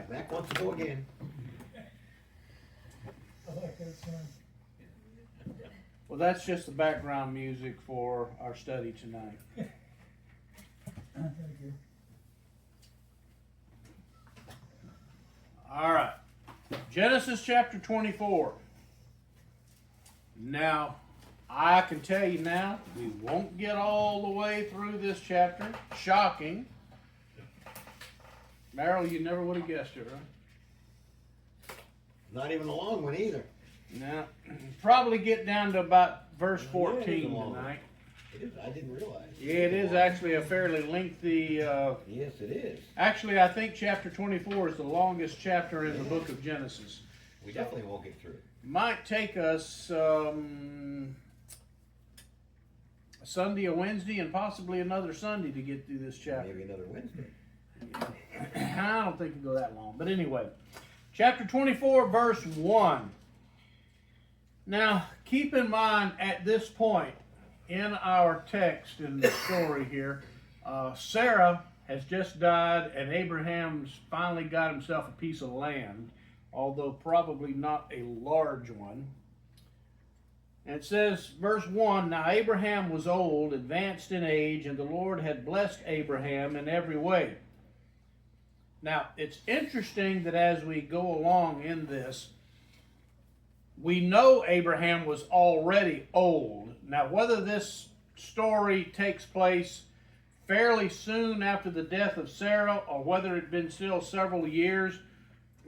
Mac wants to go again. I like that song. Well, that's just the background music for our study tonight. Thank you. All right. Genesis chapter 24. Now, I can tell you now, we won't get all the way through this chapter. Shocking. Merrill, you never would have guessed it, right? Not even a long one either. Now, probably get down to about verse Yeah, it is 14 a long one. tonight. It is. I didn't realize. Yeah, it is actually a fairly lengthy. Yes, it is. Actually, I think chapter 24 is the longest chapter in the book of Genesis. We definitely won't get through it. Might take us a Sunday, a Wednesday, and possibly another Sunday to get through this chapter. Maybe another Wednesday. I don't think it'll go that long. But anyway, chapter 24, verse 1. Now, keep in mind at this point in our text, in the story here, Sarah has just died and Abraham's finally got himself a piece of land, although probably not a large one. And it says, verse 1, Now Abraham was old, advanced in age, and the Lord had blessed Abraham in every way. Now, it's interesting that as we go along in this, we know Abraham was already old. Now, whether this story takes place fairly soon after the death of Sarah or whether it had been still several years,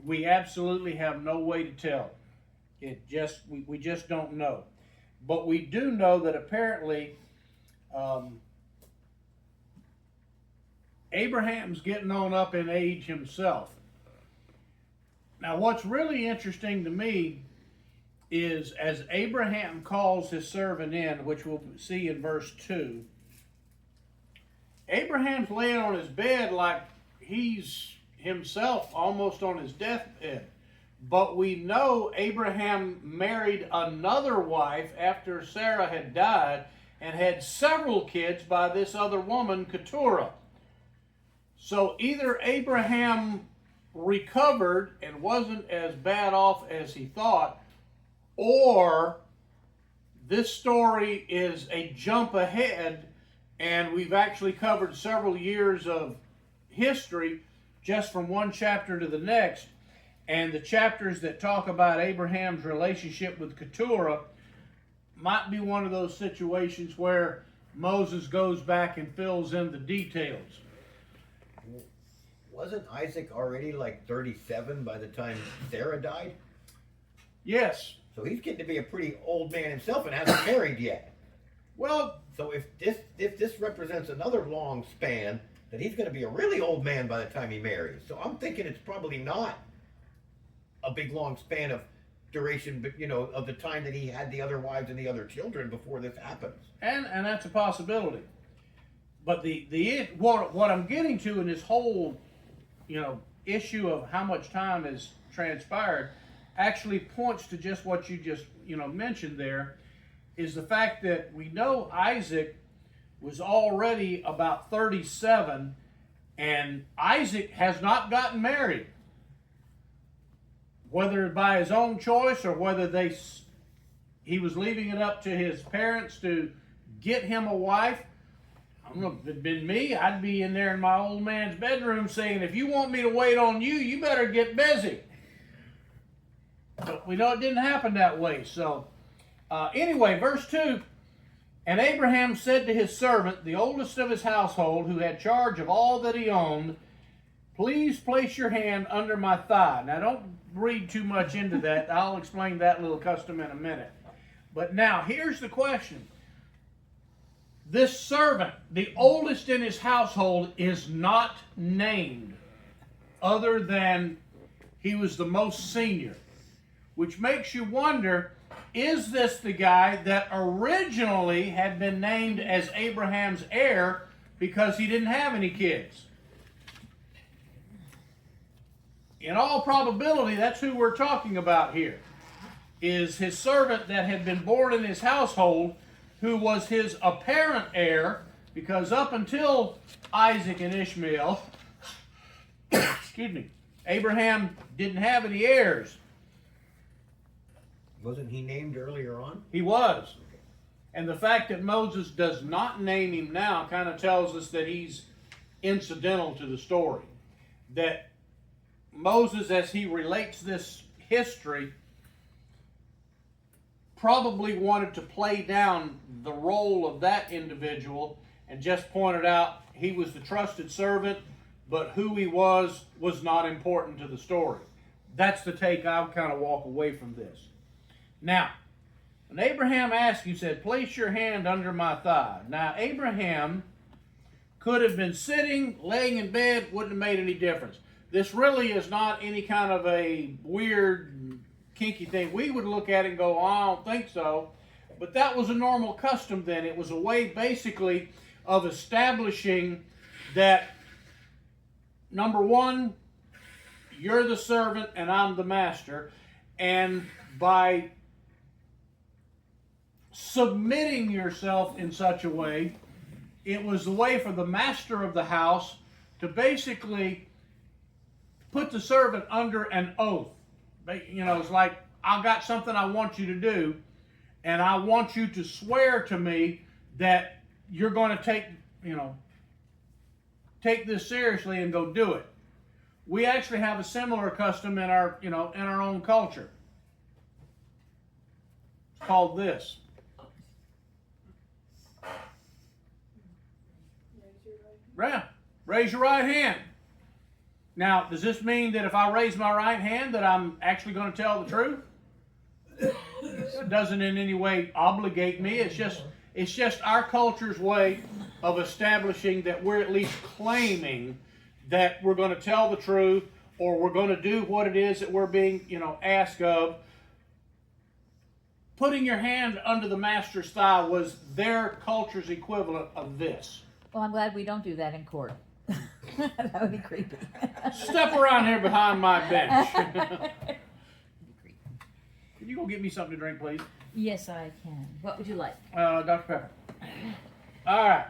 we absolutely have no way to tell. We just don't know. But we do know that apparently Abraham's getting on up in age himself. Now, what's really interesting to me is as Abraham calls his servant in, which we'll see in verse 2, Abraham's laying on his bed like he's himself almost on his deathbed. But we know Abraham married another wife after Sarah had died and had several kids by this other woman, Keturah. So either Abraham recovered and wasn't as bad off as he thought, or this story is a jump ahead and we've actually covered several years of history just from one chapter to the next. And the chapters that talk about Abraham's relationship with Keturah might be one of those situations where Moses goes back and fills in the details. Wasn't Isaac already like 37 by the time Sarah died? Yes. So he's getting to be a pretty old man himself and hasn't married yet. Well, So if this represents another long span, then he's going to be a really old man by the time he marries. So I'm thinking it's probably not a big long span of duration, but of the time that he had the other wives and the other children before this happens. and that's a possibility. But what I'm getting to in this whole issue of how much time has transpired actually points to just what you just mentioned there, is the fact that we know Isaac was already about 37 and Isaac has not gotten married, whether by his own choice or whether he was leaving it up to his parents to get him a wife. I don't know, if it'd been me, I'd be in there in my old man's bedroom saying, if you want me to wait on you, you better get busy. But we know it didn't happen that way. So anyway, verse 2, And Abraham said to his servant, the oldest of his household, who had charge of all that he owned, Please place your hand under my thigh. Now don't read too much into that. I'll explain that little custom in a minute. But now, here's the question. This servant, the oldest in his household, is not named other than he was the most senior. Which makes you wonder, is this the guy that originally had been named as Abraham's heir because he didn't have any kids? In all probability, that's who we're talking about here, is his servant that had been born in his household, who was his apparent heir, because up until Isaac and Ishmael, excuse me, Abraham didn't have any heirs. Wasn't he named earlier on? He was. And the fact that Moses does not name him now kind of tells us that he's incidental to the story. That Moses, as he relates this history, probably wanted to play down the role of that individual and just pointed out he was the trusted servant, but who he was not important to the story. That's the take I kind of walk away from this. Now, when Abraham asked, he said, place your hand under my thigh. Now, Abraham could have been sitting, laying in bed, wouldn't have made any difference. This really is not any kind of a weird, kinky thing. We would look at it and go, oh, I don't think so. But that was a normal custom then. It was a way, basically, of establishing that, number one, you're the servant and I'm the master. And by submitting yourself in such a way, it was the way for the master of the house to basically put the servant under an oath. You know, it's like, I got something I want you to do, and I want you to swear to me that you're going to take this seriously and go do it. We actually have a similar custom in our, in our own culture. It's called this. Yeah, raise your right hand. Now, does this mean that if I raise my right hand that I'm actually going to tell the truth? It doesn't in any way obligate me. It's just our culture's way of establishing that we're at least claiming that we're going to tell the truth, or we're going to do what it is that we're being, asked of. Putting your hand under the master's thigh was their culture's equivalent of this. Well, I'm glad we don't do that in court. That would be creepy. Step around here behind my bench. Can you go get me something to drink, please? Yes, I can. What would you like? Dr. Pepper. All right.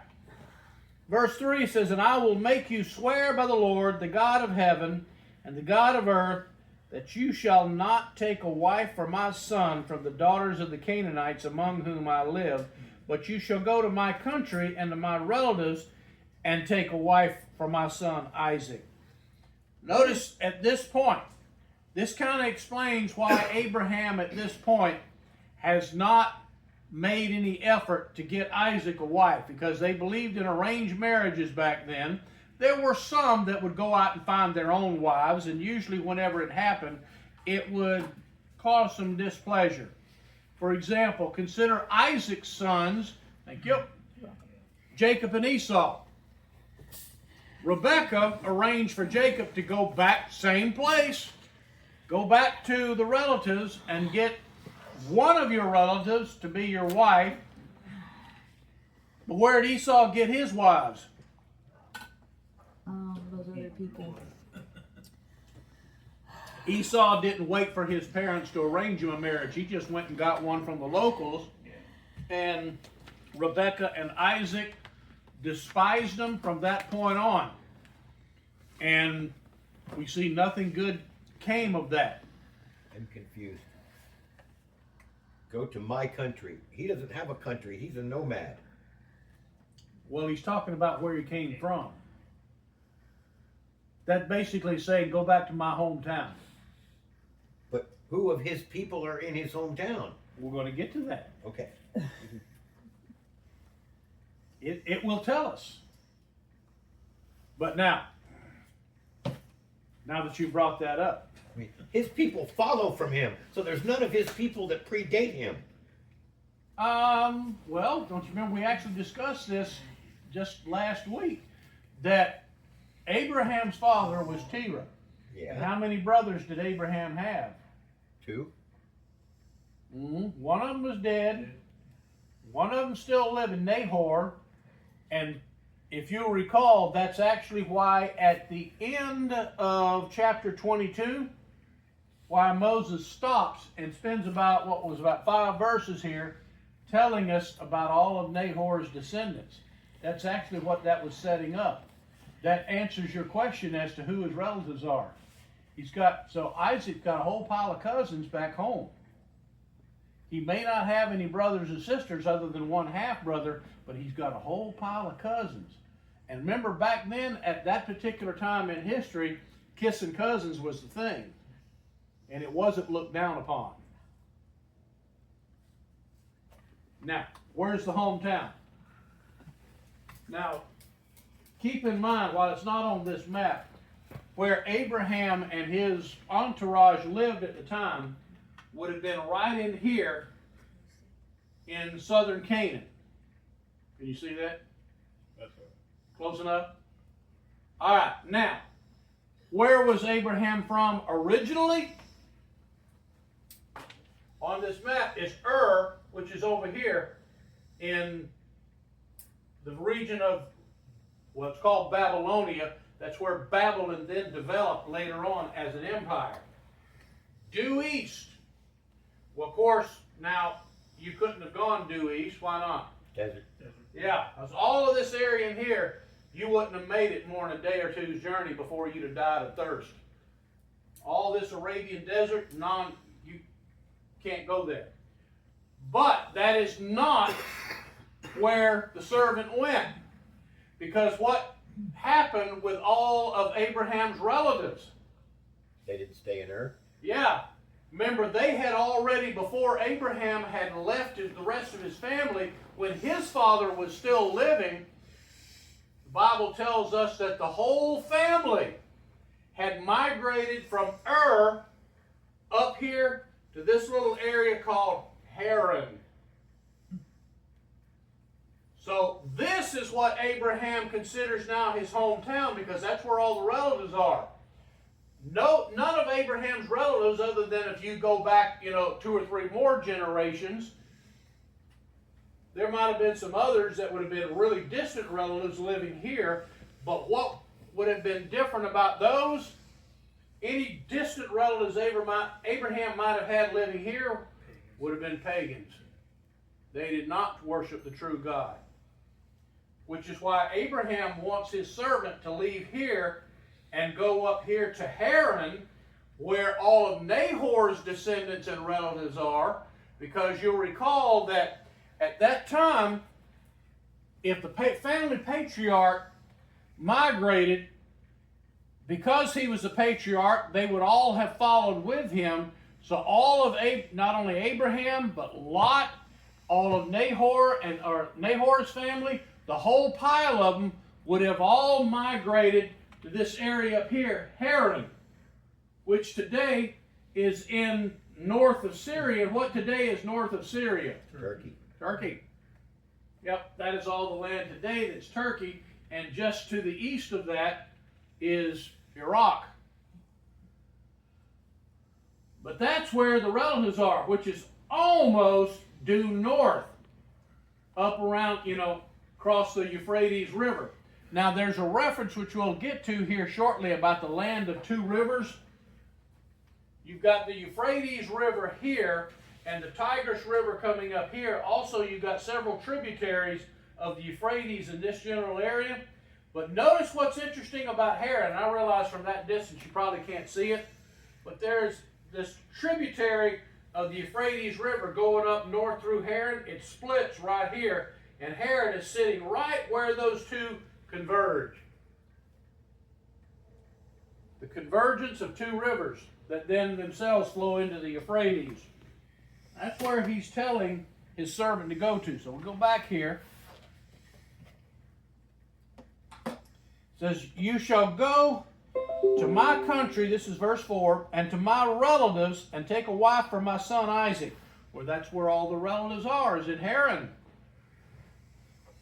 Verse 3 says, and I will make you swear by the Lord, the God of heaven and the God of earth, that you shall not take a wife for my son from the daughters of the Canaanites among whom I live, but you shall go to my country and to my relatives and take a wife for my son Isaac. Notice at this point, this kind of explains why Abraham at this point has not made any effort to get Isaac a wife, because they believed in arranged marriages back then. There were some that would go out and find their own wives, and usually whenever it happened, it would cause some displeasure. For example, consider Isaac's sons, thank you, Jacob and Esau. Rebekah arranged for Jacob to go back, same place, go back to the relatives and get one of your relatives to be your wife. But where did Esau get his wives? Those other people. Esau didn't wait for his parents to arrange him a marriage. He just went and got one from the locals. And Rebekah and Isaac despised them from that point on. And we see nothing good came of that. I'm confused. Go to my country. He doesn't have a country. He's a nomad. Well, he's talking about where he came from. That basically saying, go back to my hometown. But who of his people are in his hometown? We're going to get to that. Okay. It will tell us. But now that you brought that up, I mean, his people follow from him, so there's none of his people that predate him. well, don't you remember we actually discussed this just last week, that Abraham's father was Terah. Yeah. And how many brothers did Abraham have? 2. One of them was dead. One of them still living, Nahor. And if you'll recall, that's actually why at the end of chapter 22, why Moses stops and spends about 5 verses here telling us about all of Nahor's descendants. That's actually what that was setting up. That answers your question as to who his relatives are. So Isaac's got a whole pile of cousins back home. He may not have any brothers and sisters other than one half brother, but he's got a whole pile of cousins. And remember back then, at that particular time in history, kissing cousins was the thing. And it wasn't looked down upon. Now, where's the hometown? Now, keep in mind, while it's not on this map, where Abraham and his entourage lived at the time would have been right in here in southern Canaan. Can you see that? That's right. Close enough? All right, now, where was Abraham from originally? On this map is Ur, which is over here in the region of what's called Babylonia. That's where Babylon then developed later on as an empire. Due east. Well, of course, now, you couldn't have gone due east. Why not? Desert. Yeah, because all of this area in here, you wouldn't have made it more than a day or two's journey before you'd have died of thirst. All this Arabian desert, you can't go there. But that is not where the servant went. Because what happened with all of Abraham's relatives? They didn't stay in Ur. Yeah. Remember, they had already, before Abraham had left the rest of his family, when his father was still living, the Bible tells us that the whole family had migrated from Ur up here to this little area called Haran. So this is what Abraham considers now his hometown, because that's where all the relatives are. No, none of Abraham's relatives, other than if you go back, 2 or 3 more generations, there might have been some others that would have been really distant relatives living here. But what would have been different about those? Any distant relatives Abraham might have had living here would have been pagans. They did not worship the true God. Which is why Abraham wants his servant to leave here and go up here to Haran, where all of Nahor's descendants and relatives are, because you'll recall that at that time, if the family patriarch migrated, because he was the patriarch, they would all have followed with him. So all of not only Abraham, but Lot, all of Nahor's family, the whole pile of them would have all migrated to this area up here, Haran, which today is in north of Syria. And what today is north of Syria? Turkey. Yep, that is all the land today that's Turkey. And just to the east of that is Iraq. But that's where the relatives are, which is almost due north, up around, across the Euphrates River. Now, there's a reference which we'll get to here shortly about the land of 2 rivers. You've got the Euphrates River here and the Tigris River coming up here. Also, you've got several tributaries of the Euphrates in this general area. But notice what's interesting about Haran. I realize from that distance you probably can't see it, but there's this tributary of the Euphrates River going up north through Haran. It splits right here, and Haran is sitting right where those 2 converge. The convergence of 2 rivers that then themselves flow into the Euphrates. That's where he's telling his servant to go to. So we'll go back here. It says, "You shall go to my country," this is verse 4, "and to my relatives, and take a wife for my son Isaac." Well, that's where all the relatives are, is in Haran.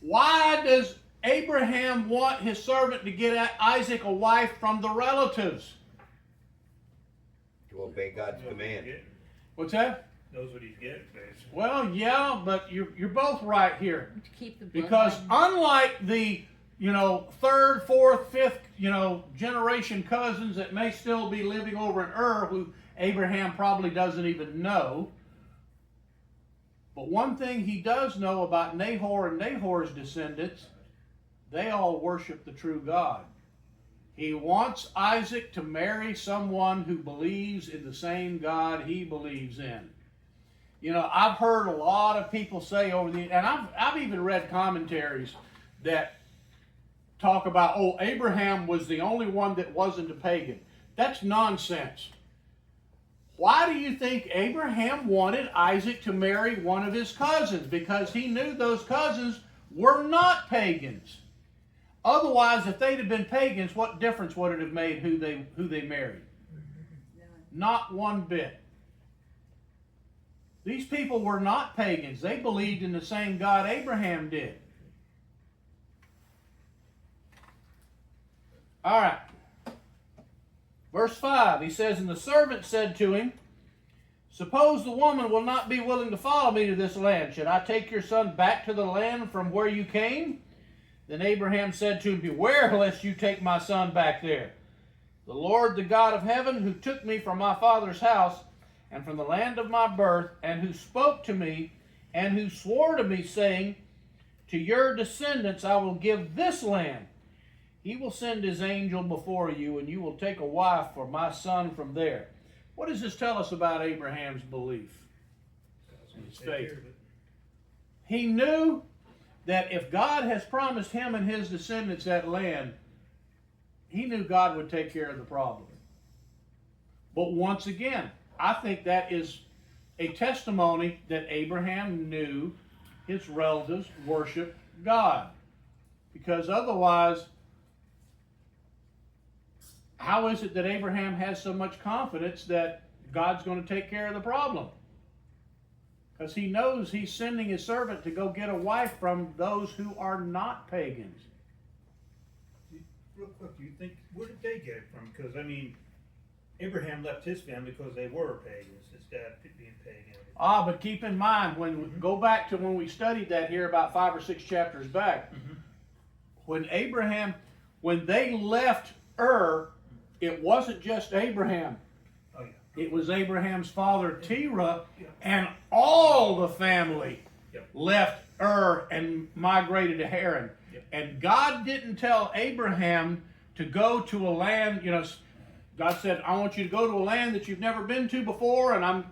Why does Abraham want his servant to get Isaac a wife from the relatives? To obey God's command. What's that? Knows what he's getting, basically. Well, yeah, but you're both right here. To keep the Because bloodline. unlike the, 3rd, 4th, 5th, generation cousins that may still be living over in Ur, who Abraham probably doesn't even know. But one thing he does know about Nahor and Nahor's descendants, they all worship the true God. He wants Isaac to marry someone who believes in the same God he believes in. You know, I've heard a lot of people say and I've even read commentaries that talk about, oh, Abraham was the only one that wasn't a pagan. That's nonsense. Why do you think Abraham wanted Isaac to marry one of his cousins? Because he knew those cousins were not pagans. Otherwise, if they'd have been pagans, what difference would it have made who they married? Not one bit. These people were not pagans. They believed in the same God Abraham did. All right. Verse 5, he says, and the servant said to him, suppose the woman will not be willing to follow me to this land. Should I take your son back to the land from where you came? Then Abraham said to him, beware lest you take my son back there. The Lord, the God of heaven, who took me from my father's house and from the land of my birth, and who spoke to me, and who swore to me, saying, to your descendants I will give this land. He will send his angel before you, and you will take a wife for my son from there. What does this tell us about Abraham's belief? His faith. He knew that if God has promised him and his descendants that land, he knew God would take care of the problem. But once again, I think that is a testimony that Abraham knew his relatives worshiped God. Because otherwise, how is it that Abraham has so much confidence that God's going to take care of the problem? Because he knows he's sending his servant to go get a wife from those who are not pagans. Real quick, do you think, where did they get it from? Because, I mean, Abraham left his family because they were pagans, his dad being pagan. But keep in mind, go back to when we studied that here about 5 or 6 chapters back. When they left Ur, it wasn't just Abraham. Oh, yeah. It was Abraham's father Terah, and all the family left Ur and migrated to Haran. And God didn't tell Abraham to go to a land, God said, I want you to go to a land that you've never been to before, and I'm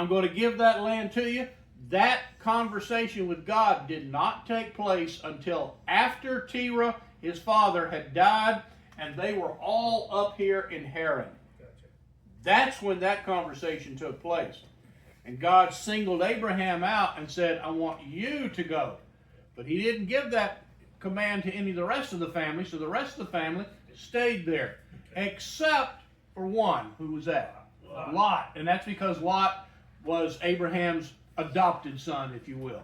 going to give that land to you. That conversation with God did not take place until after Terah, his father, had died, and they were all up here in Haran. Gotcha. That's when that conversation took place. And God singled Abraham out and said, I want you to go. But he didn't give that command to any of the rest of the family, so the rest of the family stayed there. Except for one. Who was that? Lot. And that's because Lot was Abraham's adopted son, if you will.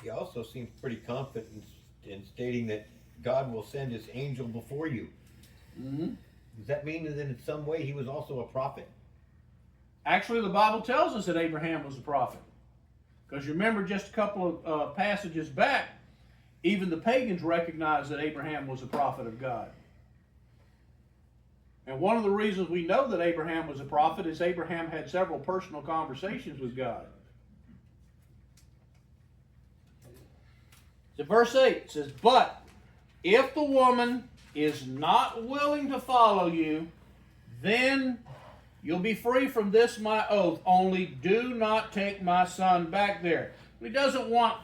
He also seems pretty confident in stating that God will send his angel before you. Mm-hmm. Does that mean that in some way he was also a prophet? Actually, the Bible tells us that Abraham was a prophet. Because you remember just a couple of passages back, even the pagans recognized that Abraham was a prophet of God. And one of the reasons we know that Abraham was a prophet is Abraham had several personal conversations with God. So verse 8 it says, but if the woman is not willing to follow you, then you'll be free from this my oath. Only do not take my son back there. He doesn't want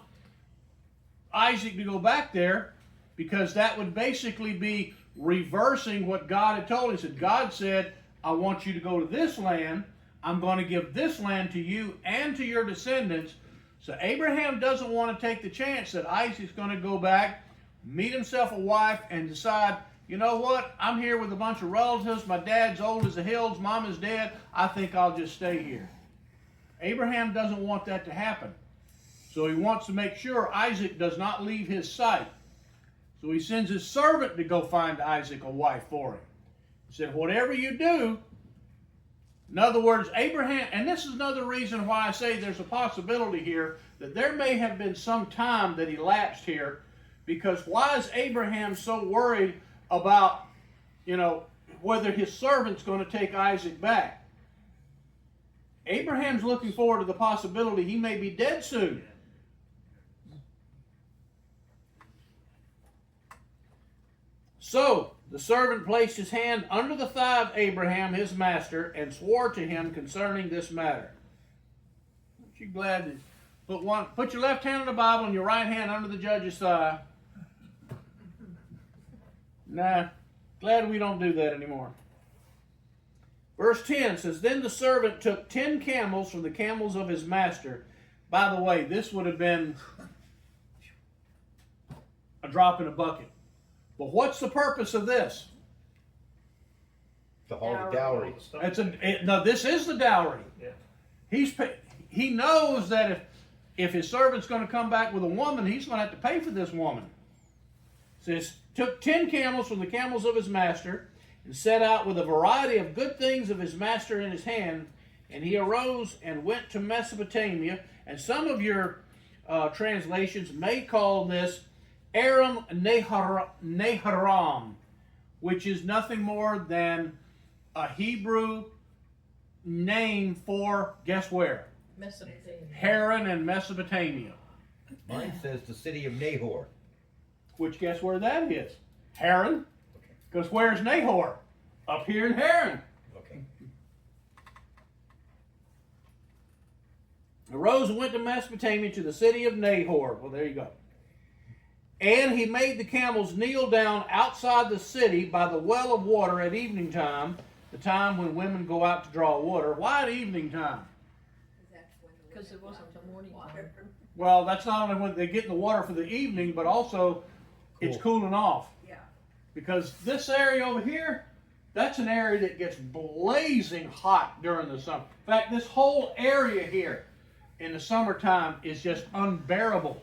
Isaac to go back there because that would basically be reversing what God had told him. He said, God said, I want you to go to this land. I'm going to give this land to you and to your descendants. So Abraham doesn't want to take the chance that Isaac's going to go back, meet himself a wife, and decide, you know what, I'm here with a bunch of relatives. My dad's old as the hills. Mom is dead. I think I'll just stay here. Abraham doesn't want that to happen. So he wants to make sure Isaac does not leave his sight. So he sends his servant to go find Isaac a wife for him. He said, whatever you do, in other words, Abraham, and this is another reason why I say there's a possibility here that there may have been some time that elapsed here, because why is Abraham so worried about, whether his servant's going to take Isaac back? Abraham's looking forward to the possibility he may be dead soon. So the servant placed his hand under the thigh of Abraham, his master, and swore to him concerning this matter. Aren't you glad to put your left hand on the Bible and your right hand under the judge's thigh? Nah, glad we don't do that anymore. Verse 10 says, Then the servant took 10 camels from the camels of his master. By the way, this would have been a drop in a bucket. But what's the purpose of this? To haul the dowry. No, this is the dowry. Yeah. He knows that if his servant's going to come back with a woman, he's going to have to pay for this woman. It says, took 10 camels from the camels of his master, and set out with a variety of good things of his master in his hand, and he arose and went to Mesopotamia. And some of your translations may call this Aram Naharaim, which is nothing more than a Hebrew name for, guess where? Mesopotamia. Haran and Mesopotamia. Mine says the city of Nahor. Which, guess where that is? Haran. Because where's Nahor? Up here in Haran. Okay. Arose and went to Mesopotamia to the city of Nahor. Well, there you go. And he made the camels kneel down outside the city by the well of water at evening time, the time when women go out to draw water. Why at evening time? Because it wasn't the morning water. Well, that's not only when they get in the water for the evening, but also it's cooling off. Yeah. Because this area over here, that's an area that gets blazing hot during the summer. In fact, this whole area here in the summertime is just unbearable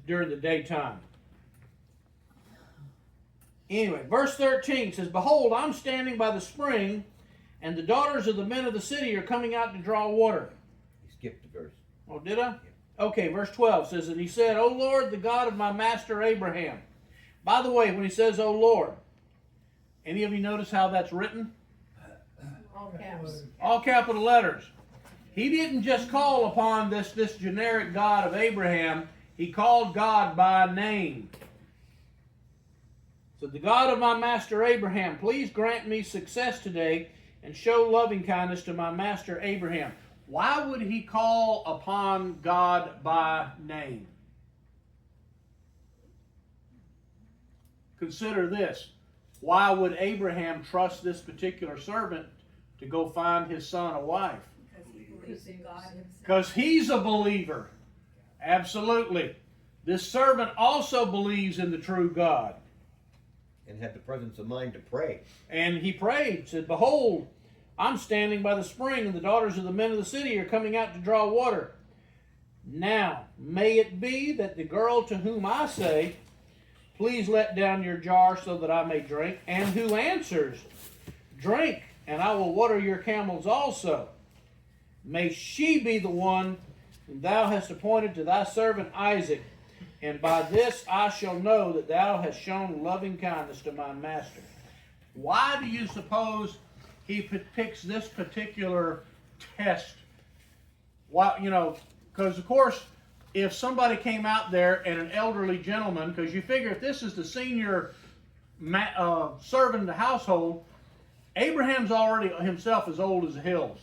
during the daytime. Anyway, verse 13 says, Behold, I'm standing by the spring, and the daughters of the men of the city are coming out to draw water. You skipped the verse. Oh, did I? Okay, verse 12 says, And he said, O Lord, the God of my master Abraham. By the way, when he says, O Lord, any of you notice how that's written? All caps. All capital letters. He didn't just call upon this generic God of Abraham. He called God by name. So the God of my master Abraham, please grant me success today and show loving kindness to my master Abraham. Why would he call upon God by name? Consider this. Why would Abraham trust this particular servant to go find his son a wife? Because in God himself. Because he's a believer. Absolutely. This servant also believes in the true God. And had the presence of mind to pray. And he prayed, said, Behold, I'm standing by the spring, and the daughters of the men of the city are coming out to draw water. Now, may it be that the girl to whom I say, Please let down your jar so that I may drink, and who answers, Drink, and I will water your camels also. May she be the one whom thou hast appointed to thy servant Isaac, and by this I shall know that thou hast shown loving kindness to my master. Why do you suppose he picks this particular test? Why, because of course, if somebody came out there and an elderly gentleman, because you figure if this is the senior servant in the household, Abraham's already himself as old as the hills.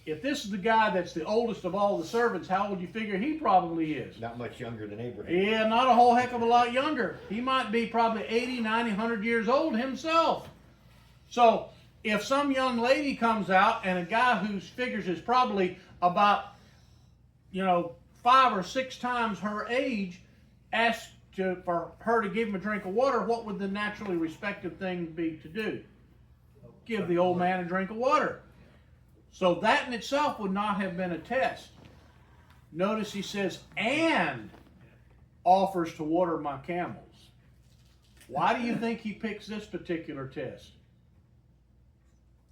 If this is the guy that's the oldest of all the servants, how old do you figure he probably is? Not much younger than Abraham. Yeah, not a whole heck of a lot younger. He might be probably 80, 90, 100 years old himself. So if some young lady comes out and a guy who figures is probably about, 5 or 6 times her age asks for her to give him a drink of water, what would the naturally respected thing be to do? Give the old man a drink of water. So that in itself would not have been a test. Notice he says, and offers to water my camels. Why do you think he picks this particular test?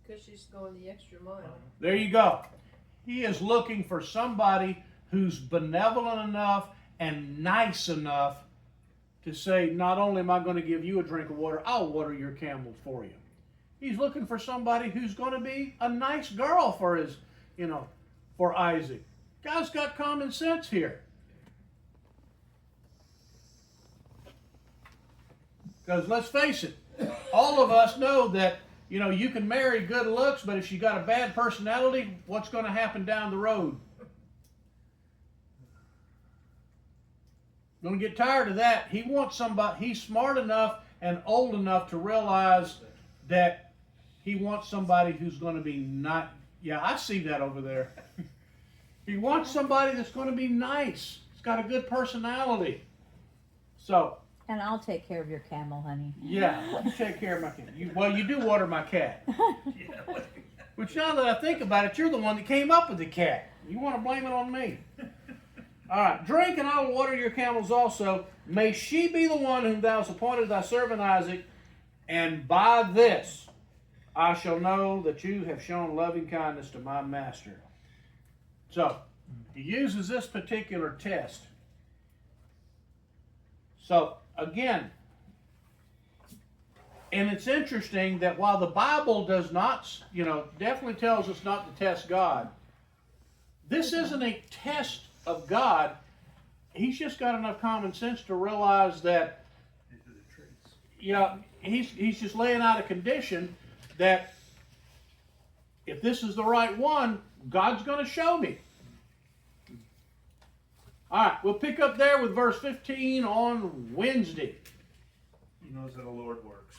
Because she's going the extra mile. There you go. He is looking for somebody who's benevolent enough and nice enough to say, not only am I going to give you a drink of water, I'll water your camels for you. He's looking for somebody who's going to be a nice girl for his, for Isaac. God's got common sense here. Because let's face it, all of us know that, you know, you can marry good looks, but if you got a bad personality, what's going to happen down the road? Going to get tired of that. He wants somebody, he's smart enough and old enough to realize that he wants somebody who's going to be not, yeah, I see that over there. He wants somebody that's going to be nice. It's got a good personality. So, And I'll take care of your camel, honey. yeah, you take care of my cat. Well, you do water my cat. Which now that I think about it, you're the one that came up with the cat. You want to blame it on me. All right, drink and I will water your camels also. May she be the one whom thou hast appointed thy servant Isaac, and by this I shall know that you have shown loving kindness to my master. So, he uses this particular test. So, again, and it's interesting that while the Bible does not, you know, definitely tells us not to test God, this isn't a test of God. He's just got enough common sense to realize that, you know, he's just laying out a condition that if this is the right one, God's going to show me. All right, we'll pick up there with verse 15 on Wednesday. He knows how the Lord works.